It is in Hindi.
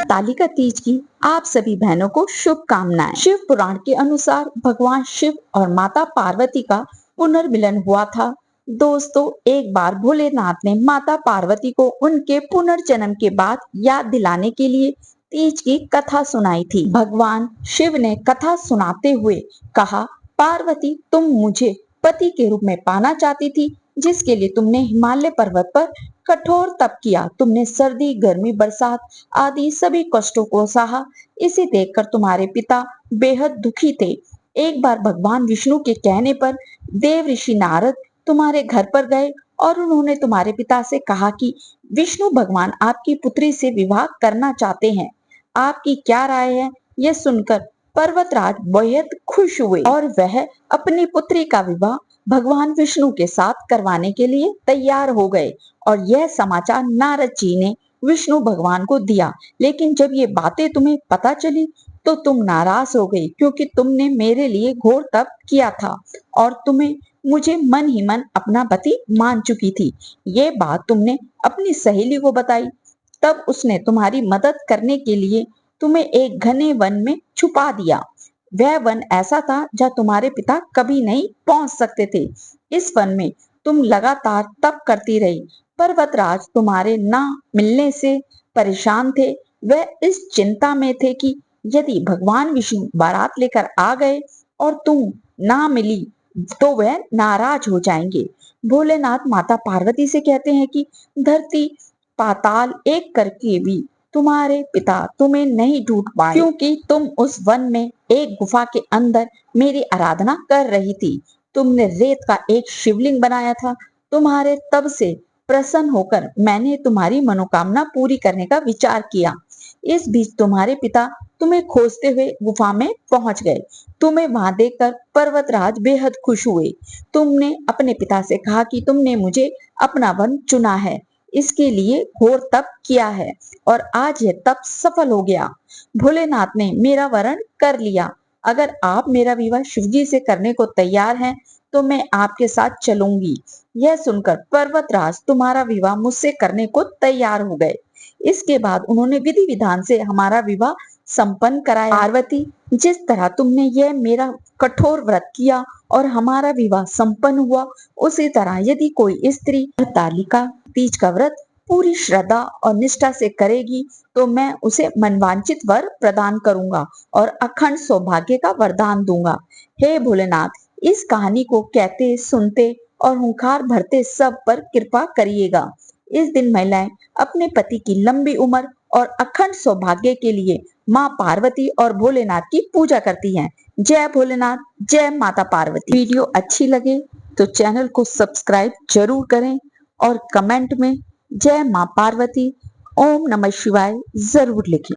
हरतालिका तीज की आप सभी बहनों को शुभकामनाएं। शिव पुराण के अनुसार भगवान शिव और माता पार्वती का पुनर्मिलन हुआ था। दोस्तों, एक बार भोलेनाथ ने माता पार्वती को उनके पुनर्जन्म के बाद याद दिलाने के लिए तीज की कथा सुनाई थी। भगवान शिव ने कथा सुनाते हुए कहा, पार्वती, तुम मुझे पति के रूप में पाना चाहती थी, जिसके लिए तुमने हिमालय पर्वत पर कठोर तप किया। तुमने सर्दी, गर्मी, बरसात आदि सभी कष्टों को सहा। इसे देखकर तुम्हारे पिता बेहद दुखी थे। एक बार भगवान विष्णु के कहने पर देव ऋषि नारद तुम्हारे घर पर गए और उन्होंने तुम्हारे पिता से कहा कि विष्णु भगवान आपकी पुत्री से विवाह करना चाहते हैं। आपकी क्या राय है? यह सुनकर पर्वतराज बेहद खुश हुए और वह अपनी पुत्री का विवाह भगवान विष्णु के साथ करवाने के लिए तैयार हो गए। और यह समाचार नारद जी ने विष्णु भगवान को दिया। लेकिन जब ये बातें तुम्हें पता चली तो तुम नाराज हो गई, क्योंकि तुमने मेरे लिए घोर तप किया था और तुम्हें मुझे मन ही मन अपना पति मान चुकी थी। ये बात तुमने अपनी सहेली को बताई। तब उसने तुम्हारी मदद करने के लिए तुम्हें एक घने वन में छुपा दिया। वह वन ऐसा था जहाँ तुम्हारे पिता कभी नहीं पहुंच सकते थे। इस वन में तुम लगातार तप करती रही। पर्वतराज तुम्हारे ना मिलने से परेशान थे। वह इस चिंता में थे कि यदि भगवान विष्णु बारात लेकर आ गए और तुम ना मिली तो वह नाराज हो जाएंगे। भोलेनाथ माता पार्वती से कहते हैं कि धरती पाताल एक करके भी तुम्हारे पिता तुम्हें नहीं ढूंढ पाए, क्योंकि तुम उस वन में एक गुफा के अंदर मेरी आराधना कर रही थी। तुमने रेत का एक शिवलिंग बनाया था। तुम्हारे तब से प्रसन्न होकर मैंने तुम्हारी मनोकामना पूरी करने का विचार किया। इस बीच तुम्हारे पिता तुम्हें खोजते हुए गुफा में पहुंच गए। तुम्हें वहां देखकर पर्वतराज बेहद खुश हुए। तुमने अपने पिता से कहा कि तुमने मुझे अपना वन चुना है, इसके लिए घोर तप किया है और आज यह तप सफल हो गया। भोलेनाथ ने मेरा वरण कर लिया। अगर आप मेरा विवाह शिवजी से करने को तैयार हैं तो मैं आपके साथ चलूंगी। यह सुनकर पर्वतराज तुम्हारा विवाह मुझसे करने को तैयार हो गए। इसके बाद उन्होंने विधि विधान से हमारा विवाह संपन्न कराया। पार्वती, जिस तरह तुमने यह मेरा कठोर व्रत किया और हमारा विवाह संपन्न हुआ, उसी तरह यदि कोई स्त्री हरतालिका तीज का व्रत पूरी श्रद्धा और निष्ठा से करेगी तो मैं उसे मनवांचित वर प्रदान करूंगा और अखंड सौभाग्य का वरदान दूंगा। हे भोलेनाथ, इस कहानी को कहते, सुनते और हुंकार भरते सब पर कृपा करिएगा। इस दिन महिलाएं अपने पति की लंबी उम्र और अखंड सौभाग्य के लिए माँ पार्वती और भोलेनाथ की पूजा करती हैं। जय भोलेनाथ, जय माता पार्वती। वीडियो अच्छी लगे तो चैनल को सब्सक्राइब जरूर करें और कमेंट में जय माँ पार्वती, ओम नमः शिवाय जरूर लिखें।